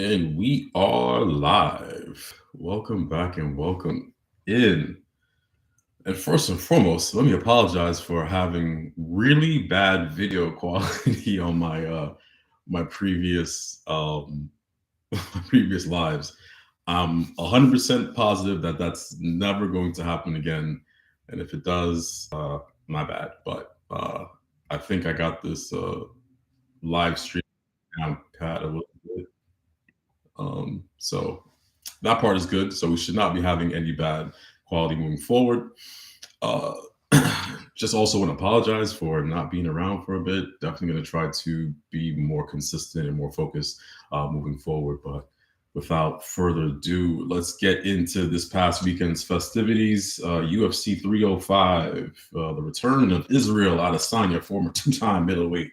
And we are live. Welcome back and welcome in. And first and foremost, let me apologize for having really bad video quality on my previous my previous lives. I'm 100% positive that that's never going to happen again. And if it does, my bad. But I think I got this live stream down pat a little bit. So that part is good. So we should not be having any bad quality moving forward. Uh, just also want to apologize for not being around for a bit. Definitely going to try to be more consistent and more focused moving forward. But without further ado, let's get into this past weekend's festivities. UFC 305, the return of Israel Adesanya, former two-time middleweight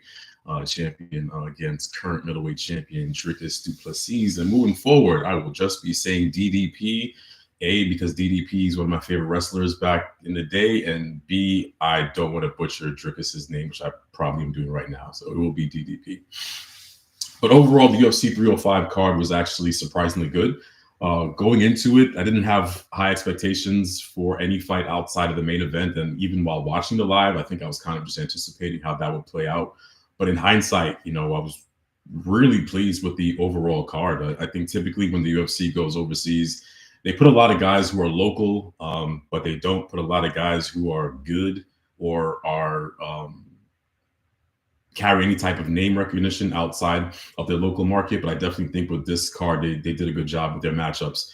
champion against current middleweight champion Dricus du Plessis. And moving forward, I will just be saying DDP. A, because DDP is one of my favorite wrestlers back in the day, and B, I don't want to butcher Dricus's name, which I probably am doing right now. So it will be DDP. But overall, the UFC 305 card was actually surprisingly good. Going into it, I didn't have high expectations for any fight outside of the main event. And even while watching the live, I think I was kind of just anticipating how that would play out. But in hindsight, I was really pleased with the overall card. I think typically when the UFC goes overseas, they put a lot of guys who are local, but they don't put a lot of guys who are good or are carry any type of name recognition outside of their local market. But I definitely think with this card, they did a good job with their matchups.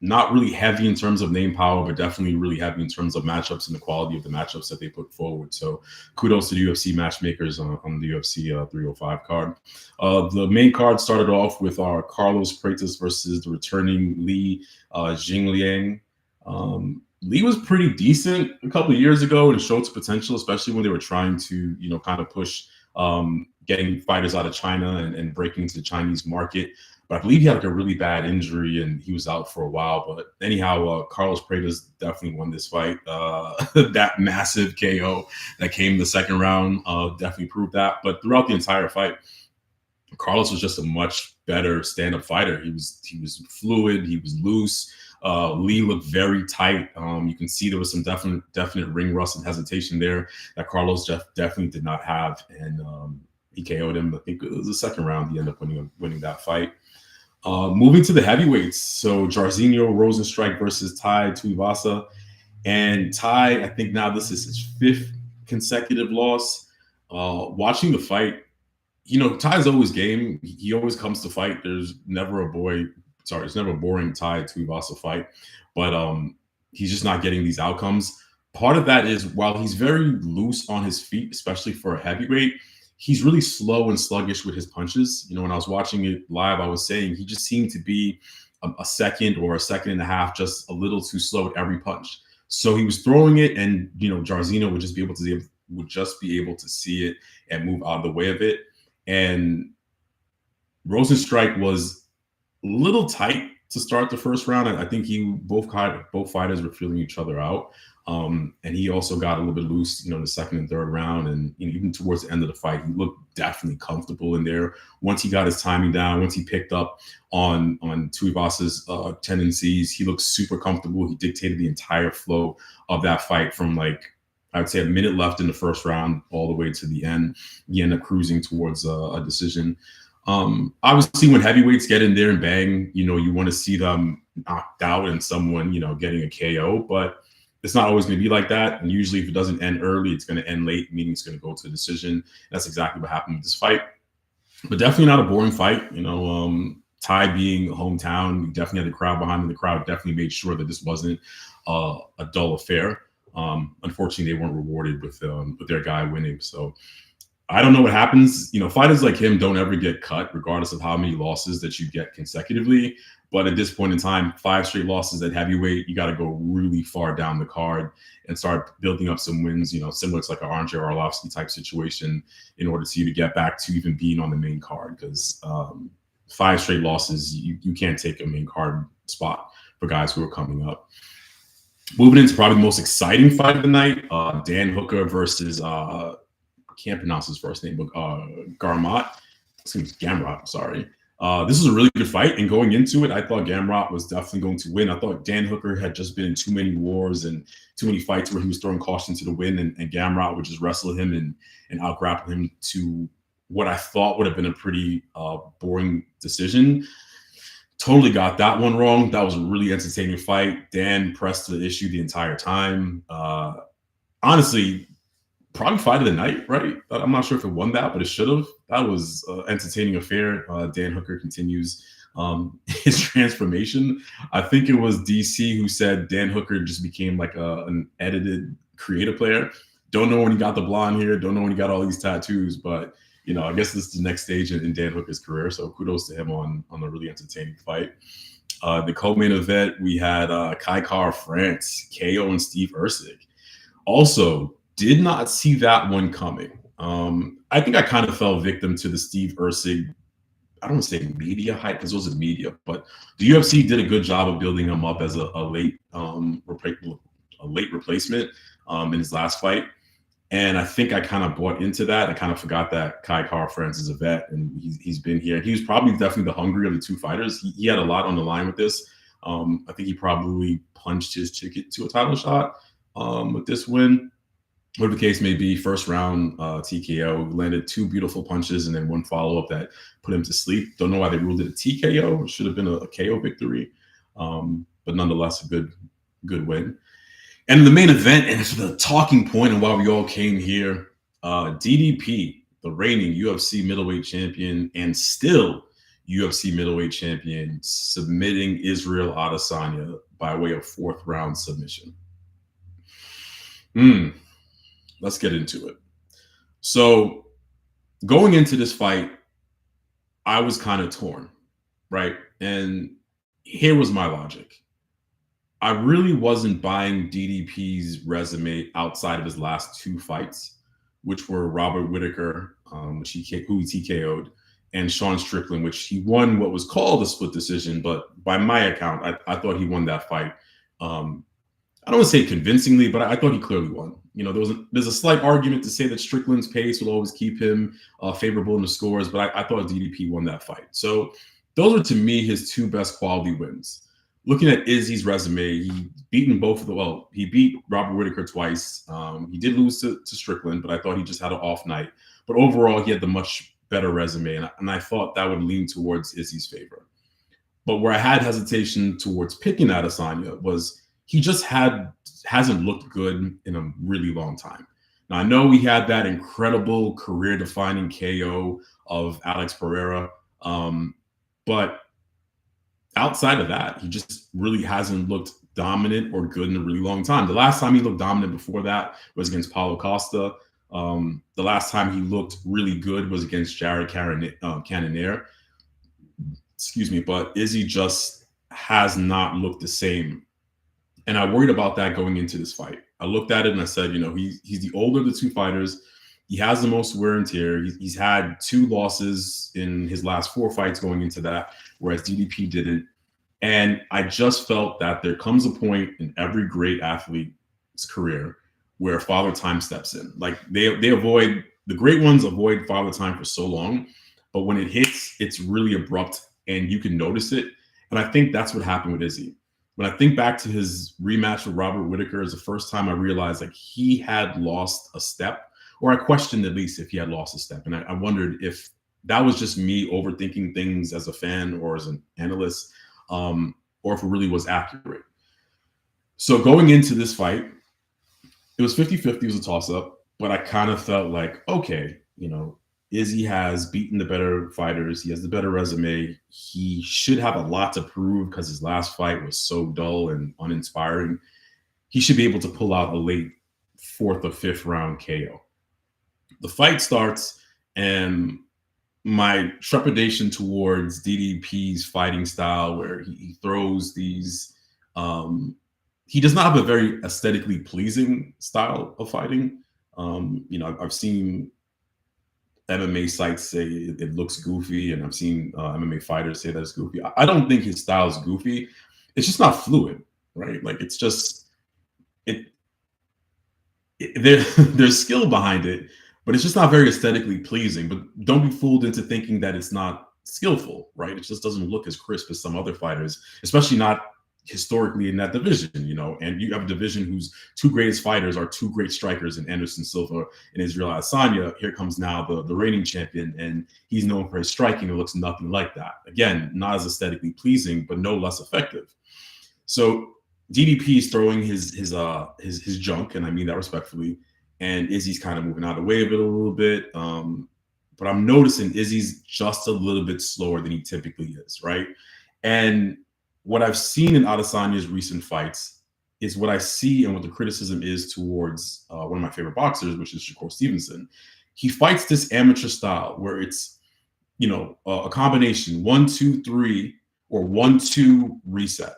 Not really heavy in terms of name power, but definitely really heavy in terms of matchups and the quality of the matchups that they put forward. So kudos to the UFC matchmakers on the UFC 305 card. The main card started off with our Carlos Freitas versus the returning Li Jingliang. Lee was pretty decent a couple of years ago and showed its potential, especially when they were trying to, kind of push getting fighters out of China and breaking into the Chinese market. But I believe he had like a really bad injury and he was out for a while. But anyhow, Carlos Freitas definitely won this fight. That massive KO that came in the second round definitely proved that. But throughout the entire fight, Carlos was just a much better stand-up fighter. He was fluid. He was loose. Lee looked very tight. You can see there was some definite ring rust and hesitation there that Carlos definitely did not have, and he KO'd him. I think it was the second round. He ended up winning that fight. Moving to the heavyweights, so Jairzinho Rosenstrike versus Tai Tuivasa, and Tai, I think now this is his fifth consecutive loss. Watching the fight, Ty's always game. He always comes to fight. There's never a boring Tai Tuivasa fight, but he's just not getting these outcomes. Part of that is while he's very loose on his feet, especially for a heavyweight, he's really slow and sluggish with his punches. When I was watching it live, I was saying he just seemed to be a second or a second and a half, just a little too slow at every punch. So he was throwing it, and Jairzinho would just be able to see it and move out of the way of it. And Rosenstrike was a little tight to start the first round. I think both fighters were feeling each other out, and he also got a little bit loose, in the second and third round, and even towards the end of the fight, he looked definitely comfortable in there. Once he got his timing down, once he picked up on Tuivasa's tendencies, he looked super comfortable. He dictated the entire flow of that fight from I would say a minute left in the first round all the way to the end. He ended up cruising towards a decision. Obviously, when heavyweights get in there and bang, you want to see them knocked out and someone, getting a KO, but it's not always going to be like that. And usually if it doesn't end early, it's going to end late, meaning it's going to go to a decision. That's exactly what happened with this fight. But definitely not a boring fight. Tai being hometown, we definitely had the crowd behind him. The crowd definitely made sure that this wasn't a dull affair. Unfortunately, they weren't rewarded with their guy winning. So I don't know what happens. Fighters like him don't ever get cut, regardless of how many losses that you get consecutively. But at this point in time, 5 straight losses at heavyweight, you got to go really far down the card and start building up some wins, similar to like an Andrei Arlovsky type situation in order to you to get back to even being on the main card. Because 5 straight losses, you can't take a main card spot for guys who are coming up. Moving into probably the most exciting fight of the night, Dan Hooker versus I can't pronounce his first name, but Gamrot. Gamrot, sorry. This was a really good fight, and going into it, I thought Gamrot was definitely going to win. I thought Dan Hooker had just been in too many wars and too many fights where he was throwing caution to the wind, and Gamrot would just wrestle him and out grapple him to what I thought would have been a pretty boring decision. Totally got that one wrong. That was a really entertaining fight. Dan pressed the issue the entire time. Honestly, probably fight of the night, right? I'm not sure if it won that, but it should have. That was an entertaining affair. Dan Hooker continues his transformation. I think it was DC who said Dan Hooker just became like an edited creative player. Don't know when he got the blonde hair. Don't know when he got all these tattoos, but I guess this is the next stage in Dan Hooker's career. So kudos to him on a really entertaining fight. The co-main event, we had Kai Kara France, KO, and Steve Erceg. Also, did not see that one coming. I think I kind of fell victim to the Steve Erceg, I don't want to say media hype because it wasn't media, but the UFC did a good job of building him up as a late replacement in his last fight. And I think I kind of bought into that. I kind of forgot that Kai Kara France is a vet, and he's been here. He was probably definitely the hungrier of the two fighters. He had a lot on the line with this. I think he probably punched his ticket to a title shot with this win. Whatever the case may be, first round TKO, landed two beautiful punches and then one follow-up that put him to sleep. Don't know why they ruled it a TKO. It should have been a KO victory, but nonetheless, a good win. And the main event, and it's the talking point and why we all came here, DDP, the reigning UFC middleweight champion and still UFC middleweight champion, submitting Israel Adesanya by way of fourth round submission. Let's get into it. So going into this fight, I was kind of torn, right? And here was my logic. I really wasn't buying DDP's resume outside of his last two fights, which were Robert Whittaker, who he TKO'd, and Sean Strickland, which he won what was called a split decision, but by my account, I thought he won that fight. I don't want to say convincingly, but I thought he clearly won. There's a slight argument to say that Strickland's pace will always keep him favorable in the scores, but I thought DDP won that fight. So those are, to me, his two best quality wins. Looking at Izzy's resume, he beat Robert Whittaker twice. He did lose to Strickland, but I thought he just had an off night. But overall, he had the much better resume, and I thought that would lean towards Izzy's favor. But where I had hesitation towards picking Adesanya was he just hasn't looked good in a really long time. Now, I know he had that incredible career-defining KO of Alex Pereira, but outside of that, he just really hasn't looked dominant or good in a really long time. The last time he looked dominant before that was against Paulo Costa. The last time he looked really good was against Jared Cannonier. Excuse me, but Izzy just has not looked the same. And I worried about that going into this fight. I looked at it and I said, he's the older of the two fighters. He has the most wear and tear. He's had two losses in his last four fights going into that, whereas DDP didn't. And I just felt that there comes a point in every great athlete's career where father time steps in. Like the great ones avoid father time for so long, but when it hits, it's really abrupt and you can notice it. And I think that's what happened with Izzy. When I think back to his rematch with Robert Whittaker, is the first time I realized like he had lost a step, or I questioned at least if he had lost a step. And I wondered if that was just me overthinking things as a fan or as an analyst, or if it really was accurate. So going into this fight, it was 50-50, it was a toss-up, but I kind of felt like, okay, Izzy has beaten the better fighters. He has the better resume. He should have a lot to prove because his last fight was so dull and uninspiring. He should be able to pull out a late fourth or fifth round KO. The fight starts, and my trepidation towards DDP's fighting style, where he throws these, he does not have a very aesthetically pleasing style of fighting. I've seen MMA sites say it looks goofy, and I've seen MMA fighters say that it's goofy. I don't think his style is goofy. It's just not fluid, right? Like it's just there's skill behind it, but it's just not very aesthetically pleasing. But don't be fooled into thinking that it's not skillful, right? It just doesn't look as crisp as some other fighters, especially not historically in that division, and you have a division whose two greatest fighters are two great strikers in Anderson Silva and Israel Adesanya. Here comes now the reigning champion, and he's known for his striking. It looks nothing like that. Again, not as aesthetically pleasing, but no less effective. So DDP is throwing his junk, and I mean that respectfully, and Izzy's kind of moving out of the way of it a little bit. But I'm noticing Izzy's just a little bit slower than he typically is, right? And what I've seen in Adesanya's recent fights is what I see and what the criticism is towards one of my favorite boxers, which is Shakur Stevenson. He fights this amateur style where it's, a combination 1-2-3 or 1-2 reset,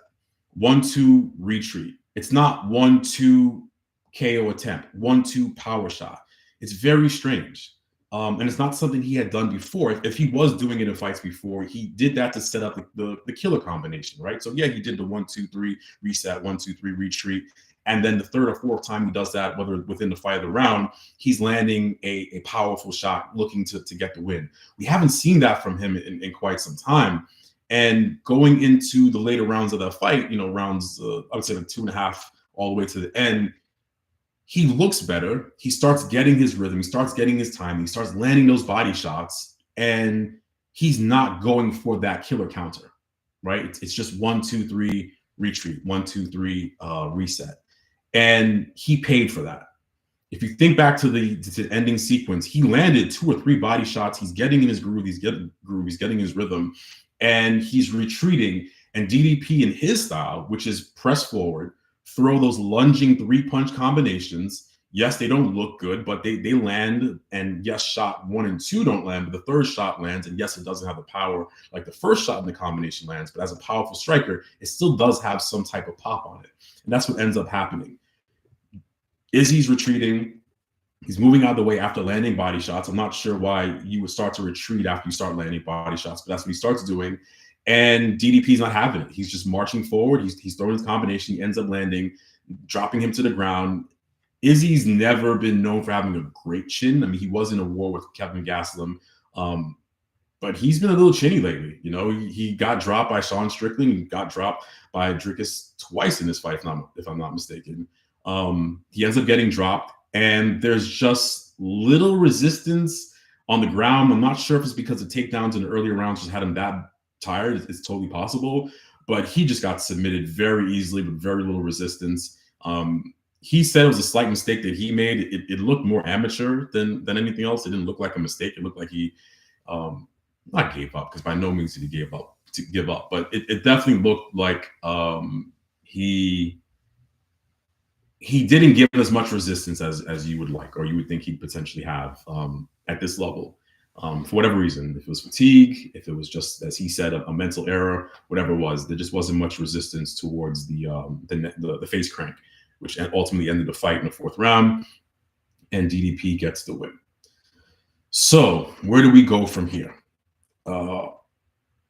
1-2 retreat. It's not 1-2 KO attempt, 1-2 power shot. It's very strange. And it's not something he had done before. If he was doing it in fights before, he did that to set up the killer combination, right? So yeah, he did the 1-2-3 reset, 1-2-3 retreat. And then the third or fourth time he does that, whether within the fight of the round, he's landing a powerful shot looking to get the win. We haven't seen that from him in quite some time. And going into the later rounds of that fight, rounds, I would say like 2.5 all the way to the end, he looks better. He starts getting his rhythm. He starts getting his time. He starts landing those body shots, and he's not going for that killer counter, right? It's just 1-2-3 retreat, 1-2-3 reset, and he paid for that. If you think back to the ending sequence, he landed 2 or 3 body shots. He's getting in his groove. He's getting his rhythm, and he's retreating. And DDP in his style, which is press forward, throw those lunging 3-punch combinations. Yes, they don't look good, but they land. And yes, shot 1 and 2 don't land, but the third shot lands. And yes, it doesn't have the power like the first shot in the combination lands, but as a powerful striker, it still does have some type of pop on it. And that's what ends up happening. Izzy's retreating. He's moving out of the way after landing body shots. I'm not sure why you would start to retreat after you start landing body shots, but that's what he starts doing. And DDP's not having it. He's just marching forward. He's throwing his combination. He ends up landing, dropping him to the ground. Izzy's never been known for having a great chin. I mean, he was in a war with Kevin Gastelum, but he's been a little chinny lately. He got dropped by Sean Strickland. He got dropped by Dricus twice in this fight, if I'm not mistaken. He ends up getting dropped, and there's just little resistance on the ground. I'm not sure if it's because the takedowns in the earlier rounds just had him that tired. It's totally possible, but he just got submitted very easily with very little resistance. He said it was a slight mistake that he made. It looked more amateur than anything else. It didn't look like a mistake. It looked like he not gave up, because by no means did he give up, but it definitely looked like he didn't give as much resistance as you would like, or you would think he'd potentially have at this level. For whatever reason, if it was fatigue, if it was just, as he said, a mental error, whatever it was, there just wasn't much resistance towards the face crank, which ultimately ended the fight in the 4th round, and DDP gets the win. So where do we go from here? For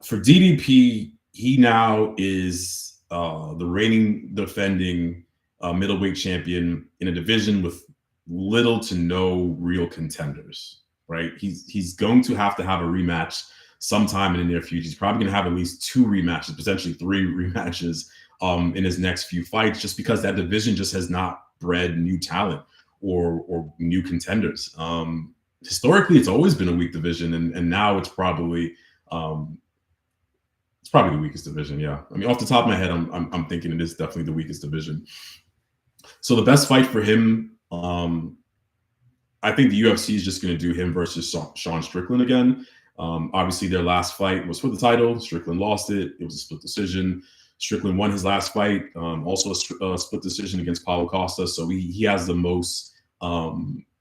DDP, he now is the reigning defending middleweight champion in a division with little to no real contenders. Right, he's going to have a rematch sometime in the near future. He's probably going to have at least 2 rematches, potentially 3 rematches in his next few fights, just because that division just has not bred new talent or new contenders. Historically, it's always been a weak division, and now it's probably the weakest division. Yeah, I mean, off the top of my head, I'm thinking it is definitely the weakest division. So the best fight for him, I think the UFC is just going to do him versus Sean Strickland again. Obviously, their last fight was for the title. Strickland lost it. It was a split decision. Strickland won his last fight, also a split decision against Paulo Costa. So he has the most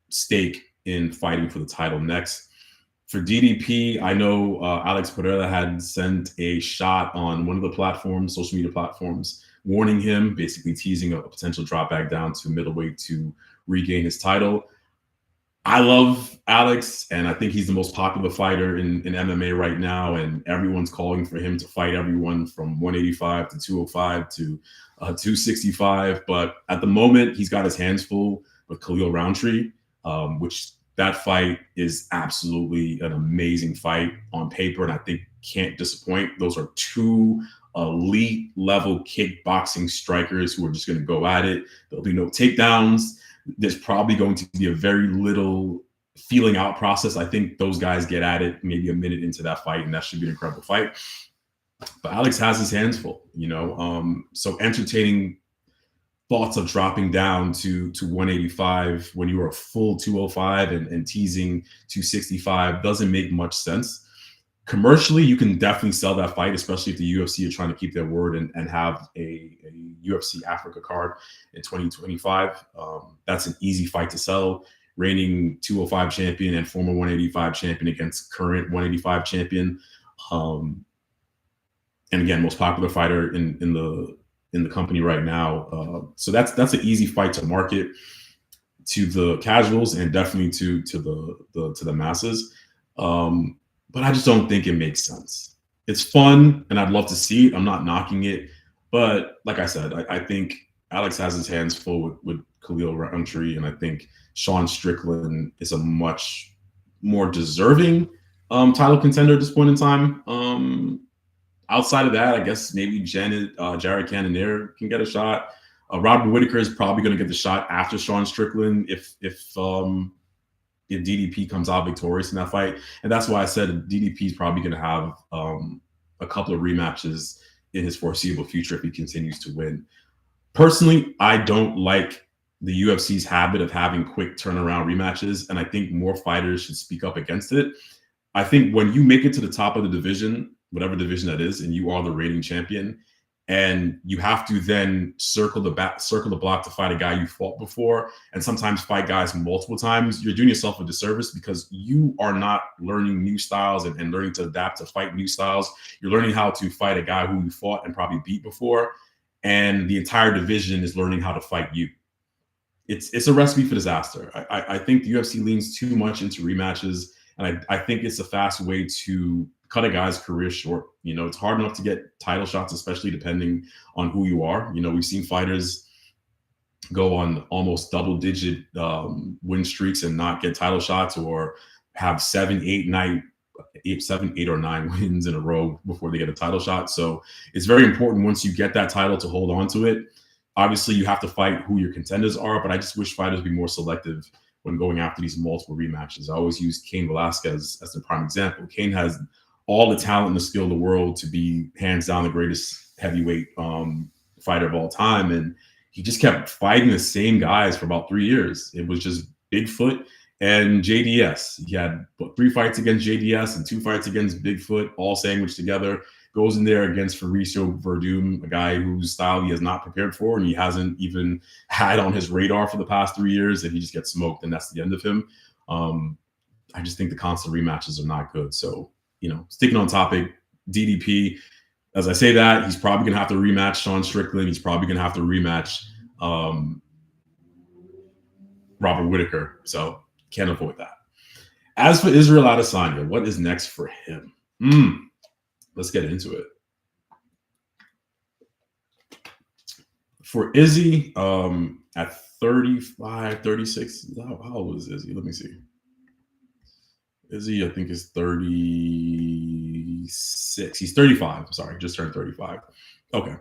stake in fighting for the title next. For DDP, I know Alex Pereira had sent a shot on one of the platforms, social media platforms, warning him, basically teasing a potential drop back down to middleweight to regain his title. I love Alex, and I think he's the most popular fighter in MMA right now, and everyone's calling for him to fight everyone from 185 to 205 to 265. But at the moment, he's got his hands full with Khalil Roundtree, which That fight is absolutely an amazing fight on paper, and I think can't disappoint. Those are two elite level kickboxing strikers who are just going to go at it. There'll be no takedowns. There's probably going to be a very little feeling out process. I think those guys get at it maybe a minute into that fight, and that should be an incredible fight. But Alex has his hands full, so entertaining thoughts of dropping down to 185 when you were a full 205 and teasing 265 doesn't make much sense. Commercially, you can definitely sell that fight, especially if the UFC are trying to keep their word and have a UFC Africa card in 2025. That's an easy fight to sell. Reigning 205 champion and former 185 champion against current 185 champion. And again, most popular fighter in the company right now. So that's an easy fight to market to the casuals and definitely to the masses. But I just don't think it makes sense. It's fun and I'd love to see it. I'm not knocking it. But like I said, I think Alex has his hands full with Khalil Rountree, and I think Sean Strickland is a much more deserving title contender at this point in time. Outside of that, I guess maybe Jared Cannonier can get a shot. Robert Whitaker is probably going to get the shot after Sean Strickland if DDP comes out victorious in that fight. And that's why I said DDP is probably going to have a couple of rematches in his foreseeable future if he continues to win. Personally, I don't like the UFC's habit of having quick turnaround rematches, and I think more fighters should speak up against it. I think when you make it to the top of the division, whatever division that is, and you are the reigning champion, and you have to then circle the block to fight a guy you fought before, and sometimes fight guys multiple times, you're doing yourself a disservice because you are not learning new styles and learning to adapt to fight new styles. You're learning how to fight a guy who you fought and probably beat before, and the entire division is learning how to fight you. It's a recipe for disaster. I think the UFC leans too much into rematches, and I think it's a fast way to cut a guy's career short. It's hard enough to get title shots, especially depending on who you are. We've seen fighters go on almost double-digit win streaks and not get title shots, or have 7, 8 or 9 wins in a row before they get a title shot. So it's very important once you get that title to hold on to it. Obviously, you have to fight who your contenders are, but I just wish fighters be more selective when going after these multiple rematches. I always use Cain Velasquez as the prime example. Cain has all the talent and the skill of the world to be hands down the greatest heavyweight fighter of all time. And he just kept fighting the same guys for about 3 years. It was just Bigfoot and JDS. He had 3 fights against JDS and 2 fights against Bigfoot, all sandwiched together. Goes in there against Fabricio Verdum, a guy whose style he has not prepared for, and he hasn't even had on his radar for the past 3 years, and he just gets smoked, and that's the end of him. I just think the constant rematches are not good. So, sticking on topic, DDP, as I say that, he's probably going to have to rematch Sean Strickland. He's probably going to have to rematch Robert Whitaker. So, can't avoid that. As for Israel Adesanya, what is next for him? Let's get into it. For Izzy, at 35, 36, how old is Izzy? Let me see. Izzy, I think, is 36. He's 35. Sorry, just turned 35. Okay.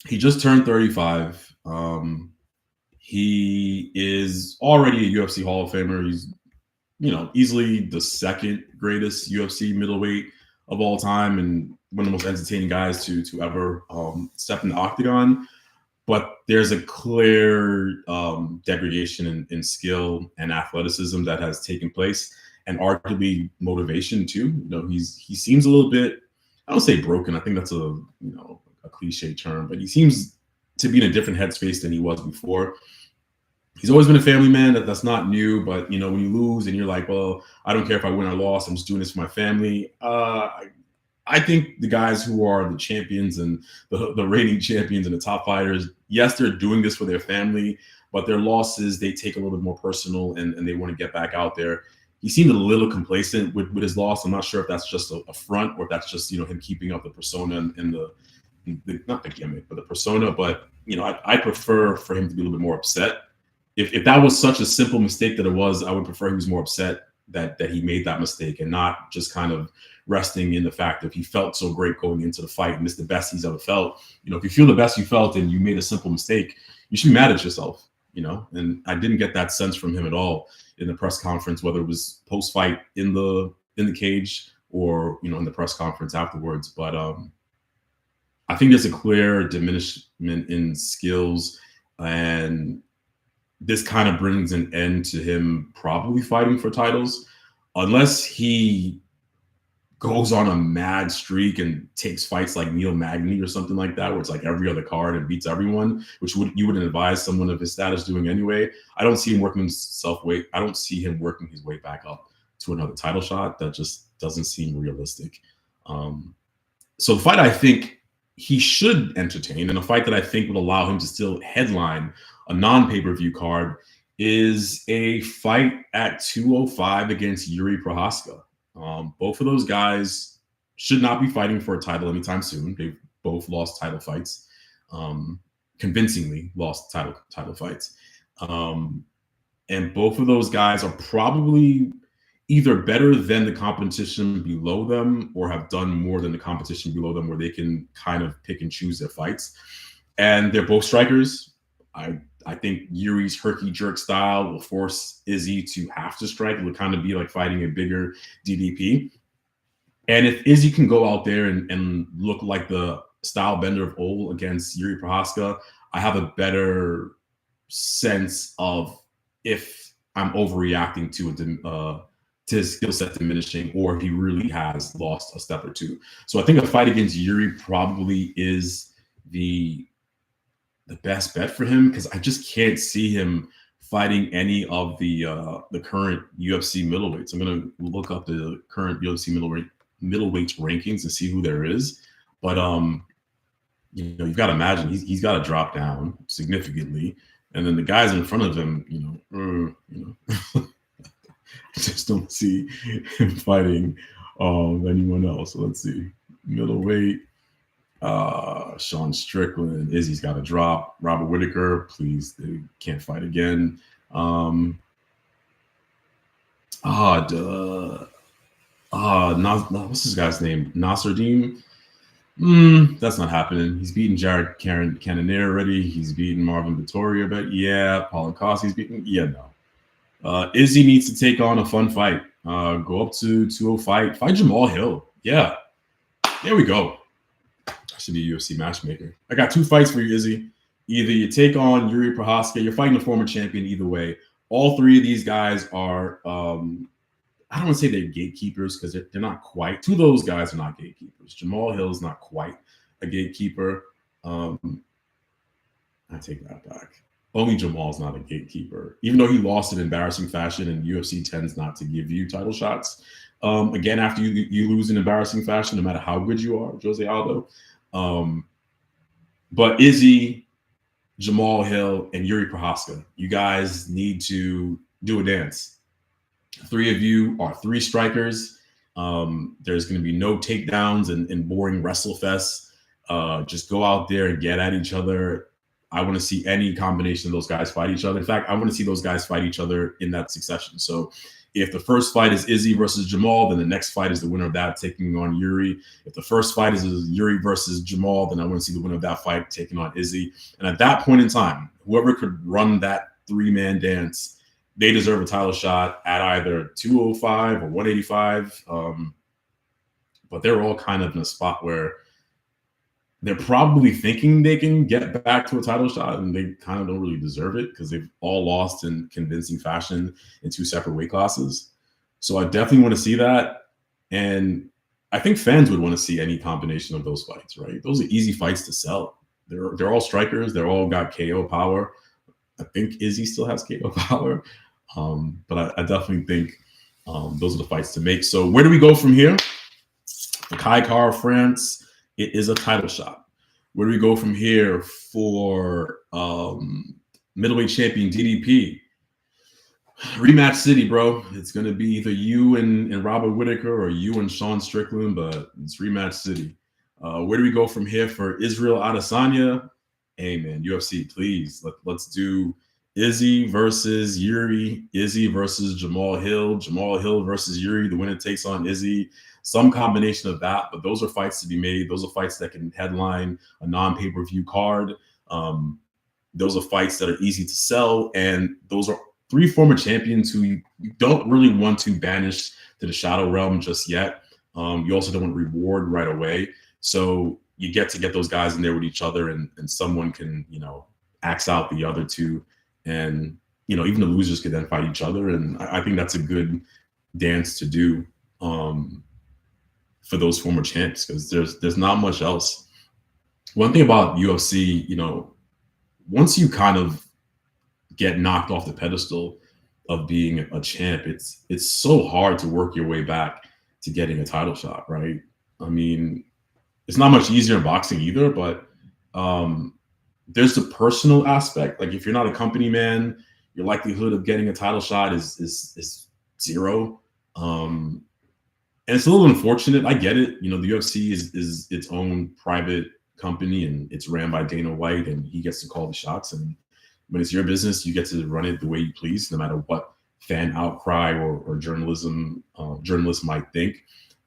He just turned 35. He is already a UFC Hall of Famer. He's, easily the second greatest UFC middleweight of all time, and one of the most entertaining guys to ever step in the octagon. But there's a clear degradation in skill and athleticism that has taken place, and arguably motivation too. He seems a little bit, I don't say broken, I think that's a cliche term, but he seems to be in a different headspace than he was before. He's always been a family man. That's not new, but when you lose and you're like, well, I don't care if I win or loss, I'm just doing this for my family. I think the guys who are the champions and the reigning champions and the top fighters, yes, they're doing this for their family, but their losses, they take a little bit more personal and they want to get back out there. He seemed a little complacent with his loss. I'm not sure if that's just a front or if that's just, him keeping up the persona and the not the gimmick, but the persona. But, I prefer for him to be a little bit more upset if that was such a simple mistake that it was, I would prefer he was more upset that he made that mistake and not just kind of resting in the fact that he felt so great going into the fight and it's the best he's ever felt. If you feel the best you felt and you made a simple mistake, you should be mad at yourself. And I didn't get that sense from him at all in the press conference, whether it was post fight in the cage or in the press conference afterwards. But I think there's a clear diminishment in skills, and this kind of brings an end to him probably fighting for titles, unless he goes on a mad streak and takes fights like Neil Magny or something like that, where it's like every other card and beats everyone, which you wouldn't advise someone of his status doing anyway. I don't see him working I don't see him working his way back up to another title shot. That just doesn't seem realistic. So the fight I think he should entertain, and a fight that I think would allow him to still headline a non-pay-per-view card, is a fight at 205 against Yuri Prochazka. Both of those guys should not be fighting for a title anytime soon. They've both lost title fights, convincingly lost title fights. And both of those guys are probably either better than the competition below them or have done more than the competition below them, where they can kind of pick and choose their fights. And they're both strikers. I think Yuri's herky jerk style will force Izzy to have to strike. It would kind of be like fighting a bigger DDP. And if Izzy can go out there and look like the style bender of old against Yuri Prochazka, I have a better sense of if I'm overreacting to his skill set diminishing, or if he really has lost a step or two. So I think a fight against Yuri probably is the best bet for him, because I just can't see him fighting any of the current UFC middleweights. I'm gonna look up the current UFC middleweight rankings and see who there is. But you've got to imagine he's got to drop down significantly, and then the guys in front of him, I just don't see him fighting anyone else. So let's see, middleweight. Sean Strickland, Izzy's got to drop. Robert Whittaker, please, they can't fight again. What's this guy's name? Nasruddin. That's not happening. He's beaten Jared Cannonier already. He's beaten Marvin Vittoria, but yeah, Paul Nkosi's beaten. Yeah, no. Izzy needs to take on a fun fight. Go up to 205. Fight Jamal Hill. Yeah, there we go. I should be a UFC matchmaker. I got 2 fights for you, Izzy. Either you take on Yuri Prochazka, you're fighting a former champion either way. All 3 of these guys are, I don't want to say they're gatekeepers, because they're not quite. 2 of those guys are not gatekeepers. Jamal Hill's not quite a gatekeeper. I take that back. Only Jamal's not a gatekeeper, even though he lost in embarrassing fashion, and UFC tends not to give you title shots. Again, after you lose in embarrassing fashion, no matter how good you are, Jose Aldo. But Izzy, Jamal Hill, and Yuri Prochazka, you guys need to do a dance. 3 of you are 3 strikers. There's going to be no takedowns and boring wrestle fests. Just go out there and get at each other. I want to see any combination of those guys fight each other. In fact, I want to see those guys fight each other in that succession. So if the first fight is Izzy versus Jamal, then the next fight is the winner of that taking on Yuri. If the first fight is Yuri versus Jamal, then I want to see the winner of that fight taking on Izzy. And at that point in time, whoever could run that 3-man dance, they deserve a title shot at either 205 or 185. But they're all kind of in a spot where they're probably thinking they can get back to a title shot, and they kind of don't really deserve it because they've all lost in convincing fashion in 2 separate weight classes. So I definitely want to see that. And I think fans would want to see any combination of those fights, right? Those are easy fights to sell. They're all strikers. They're all got KO power. I think Izzy still has KO power. But I definitely think those are the fights to make. So where do we go from here? The Kai Kara France, it is a title shot. Where do we go from here for middleweight champion DDP? Rematch city, bro. It's going to be either you and Robert Whittaker or you and Sean Strickland, but it's rematch city. Where do we go from here for Israel Adesanya? Hey, man, UFC, please. Let's do Izzy versus Yuri, Izzy versus Jamal Hill versus Yuri. The winner takes on Izzy. Some combination of that, but those are fights to be made. Those are fights that can headline a non-pay-per-view card. Um, those are fights that are easy to sell, and those are three former champions who you don't really want to banish to the shadow realm just yet. You also don't want to reward right away. So you get to get those guys in there with each other, and someone can, axe out the other two. And, even the losers could then fight each other. And I think that's a good dance to do for those former champs, because there's not much else. One thing about UFC, once you kind of get knocked off the pedestal of being a champ, it's so hard to work your way back to getting a title shot, right? I mean, it's not much easier in boxing either, but there's the personal aspect. Like, if you're not a company man, your likelihood of getting a title shot is zero. And it's a little unfortunate. I get it. The UFC is its own private company, and it's ran by Dana White, and he gets to call the shots. And when it's your business, you get to run it the way you please, no matter what fan outcry or journalists might think.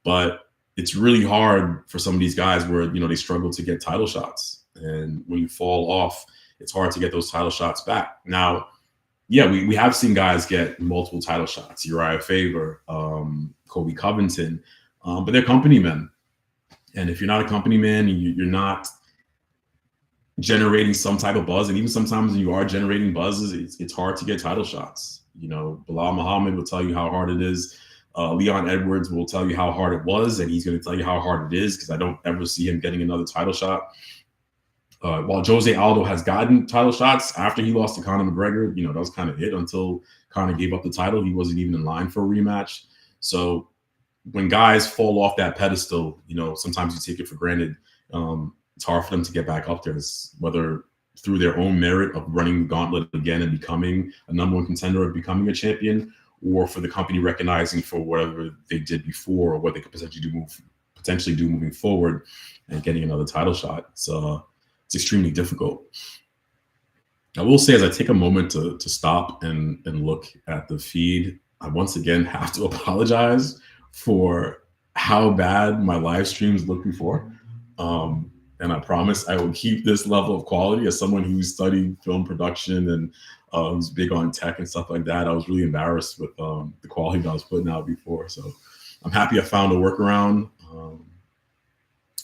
But it's really hard for some of these guys where, they struggle to get title shots. And when you fall off, it's hard to get those title shots back. Now, yeah, we have seen guys get multiple title shots. Uriah Faber, Kobe Covington, but they're company men. And if you're not a company man, you're not generating some type of buzz. And even sometimes when you are generating buzzes, it's hard to get title shots. Bilal Muhammad will tell you how hard it is. Leon Edwards will tell you how hard it was, and he's going to tell you how hard it is, because I don't ever see him getting another title shot. While Jose Aldo has gotten title shots after he lost to Conor McGregor, that was kind of it. Until Conor gave up the title, he wasn't even in line for a rematch. So when guys fall off that pedestal, sometimes you take it for granted. It's hard for them to get back up there, whether through their own merit of running the gauntlet again and becoming a number one contender or becoming a champion, or for the company recognizing for whatever they did before or what they could potentially do moving forward and getting another title shot. It's extremely difficult. I will say, as I take a moment to stop and look at the feed, I once again have to apologize for how bad my live streams looked before. And I promise I will keep this level of quality. As someone who studied film production and who's big on tech and stuff like that, I was really embarrassed with the quality that I was putting out before. So I'm happy I found a workaround. And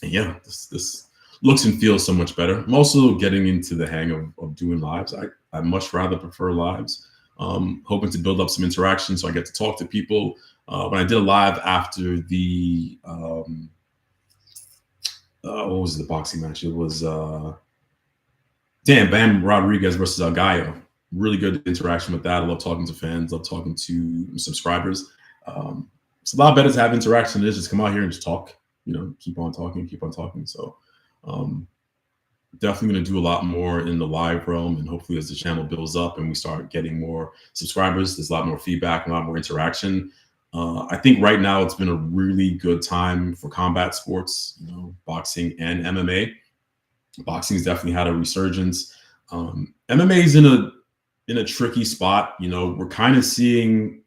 yeah, this looks and feels so much better. I'm also getting into the hang of doing lives. I much rather prefer lives. Hoping to build up some interaction so I get to talk to people. When I did a live after the what was the boxing match? It was Bam Rodriguez versus El Gallo. Really good interaction with that. I love talking to fans. Love talking to subscribers. It's a lot better to have interaction than just come out here and just talk. Keep on talking. So definitely going to do a lot more in the live realm, and hopefully as the channel builds up and we start getting more subscribers, there's a lot more feedback, a lot more interaction. I think right now it's been a really good time for combat sports, boxing and MMA. Boxing's definitely had a resurgence. MMA is in a tricky spot. We're kind of seeing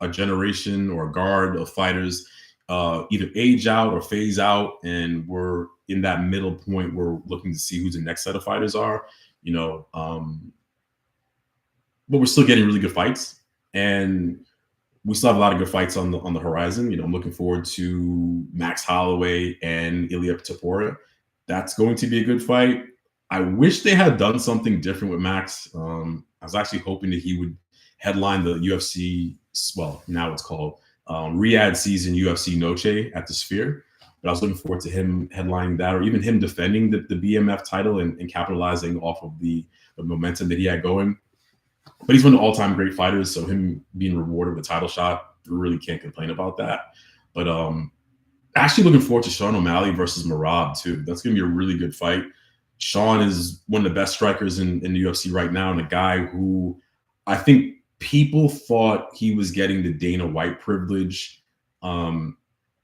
a generation or a guard of fighters either age out or phase out, and we're in that middle point where we're looking to see who the next set of fighters are. But we're still getting really good fights, and we still have a lot of good fights on the horizon. I'm looking forward to Max Holloway and Ilya Topuria. That's going to be a good fight. I wish they had done something different with Max. I was actually hoping that he would headline the UFC, well, now it's called Riyadh season UFC Noche at the Sphere. But I was looking forward to him headlining that, or even him defending the BMF title and capitalizing off of the momentum that he had going. But he's one of the all-time great fighters, so him being rewarded with a title shot, really can't complain about that. But actually looking forward to Sean O'Malley versus Merab too. That's going to be a really good fight. Sean is one of the best strikers in the UFC right now, and a guy who I think people thought he was getting the Dana White privilege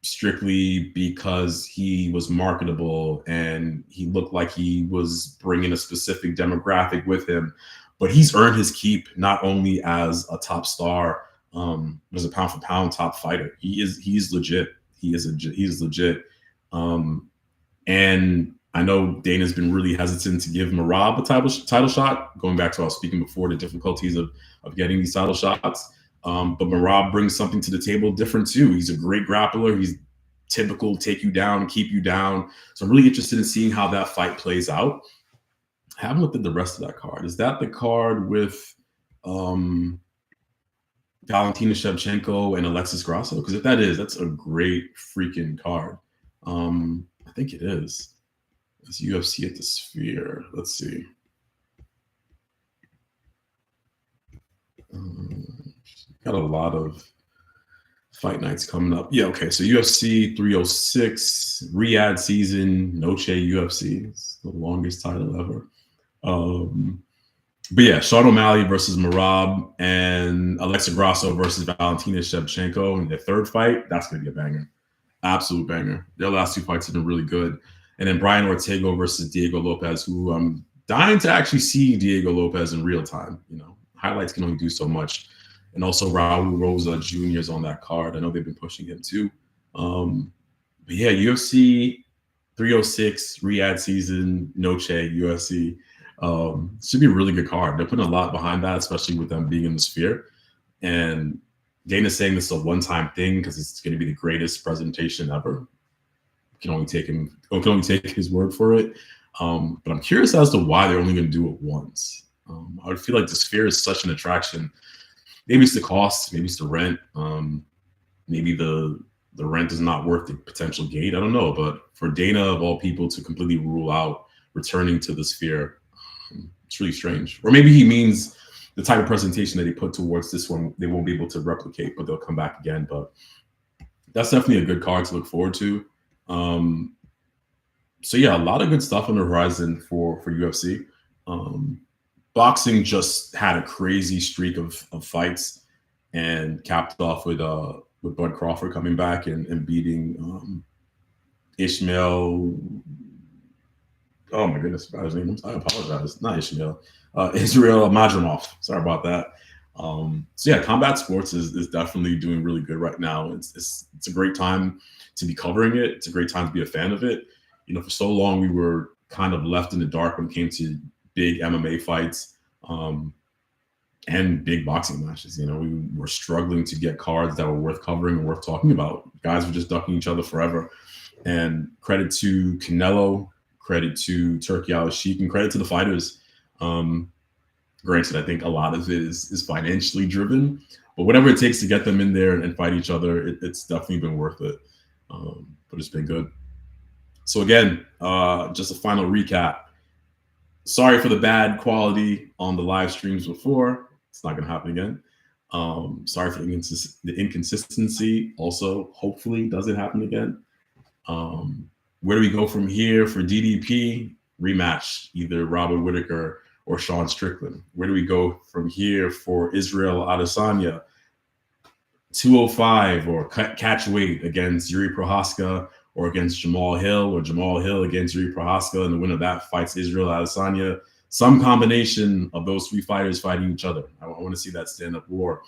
strictly because he was marketable and he looked like he was bringing a specific demographic with him. but he's earned his keep not only as a top star, as a pound for pound top fighter. He's legit. He's legit. Um, and I know Dana's been really hesitant to give Merab a title shot, going back to what I was speaking before, the difficulties of getting these title shots. But Merab brings something to the table different too. He's a great grappler. He's typical take you down, keep you down. So I'm really interested in seeing how that fight plays out. I haven't looked at the rest of that card. Is that the card with Valentina Shevchenko and Alexis Grasso? Because if that is, that's a great freaking card. I think it is. It's UFC at the Sphere. Let's see. Got a lot of fight nights coming up. Yeah, okay. So UFC 306, Riyadh season, Noche UFC. It's the longest title ever. But yeah, Sean O'Malley versus Merab and Alexa Grasso versus Valentina Shevchenko in the third fight. That's going to be a banger. Absolute banger. Their last two fights have been really good. And then Brian Ortega versus Diego Lopez, who I'm dying to actually see Diego Lopez in real time. You know, highlights can only do so much. And also Raul Rosa Jr. is on that card. I know they've been pushing him too. But yeah, UFC 306, Riyadh season, Noche, UFC. Should be a really good card. They're putting a lot behind that, especially with them being in the Sphere. And Dana's saying this is a one-time thing because it's going to be the greatest presentation ever. Can only take his word for it. But I'm curious as to why they're only going to do it once. I would feel like the Sphere is such an attraction. Maybe it's the cost, maybe it's the rent. Maybe the rent is not worth the potential gain. I don't know. But for Dana, of all people, to completely rule out returning to the Sphere, it's really strange. Or maybe he means the type of presentation that he put towards this one, they won't be able to replicate, but they'll come back again. But that's definitely a good card to look forward to. So yeah, a lot of good stuff on the horizon for UFC. Boxing just had a crazy streak of fights and capped off with Bud Crawford coming back and beating Ishmael. Oh my goodness, his name. I apologize. Not Ishmael. Israel Madrimov. Sorry about that. So yeah, combat sports is definitely doing really good right now. It's a great time to be covering it. It's a great time to be a fan of it. You know, for so long we were kind of left in the dark when it came to big MMA fights and big boxing matches. You know, we were struggling to get cards that were worth covering and worth talking about. Guys were just ducking each other forever. And credit to Canelo, credit to Turki Al-Sheikh, and credit to the fighters. Granted, I think a lot of it is financially driven, but whatever it takes to get them in there and fight each other, it's definitely been worth it. But it's been good. So again, just a final recap. Sorry for the bad quality on the live streams before. It's not going to happen again. Sorry for the inconsistency. Also, hopefully, doesn't happen again. Where do we go from here for DDP? Rematch, either Robert Whittaker or Sean Strickland. Where do we go from here for Israel Adesanya? 205 or catch weight against Yuri Prohaska or against Jamal Hill, or Jamal Hill against Yuri Prohaska, and the winner of that fights Israel Adesanya. Some combination of those three fighters fighting each other. I want to see that stand-up war.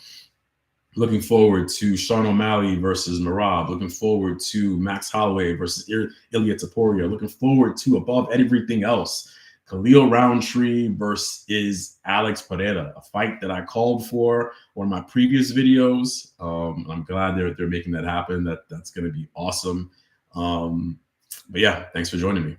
Looking forward to Sean O'Malley versus Merab. Looking forward to Max Holloway versus Ilya Taporia. Looking forward to, above everything else, Khalil Roundtree versus Alex Pereira, a fight that I called for one of my previous videos. I'm glad they're making that happen. That's going to be awesome. But yeah, thanks for joining me.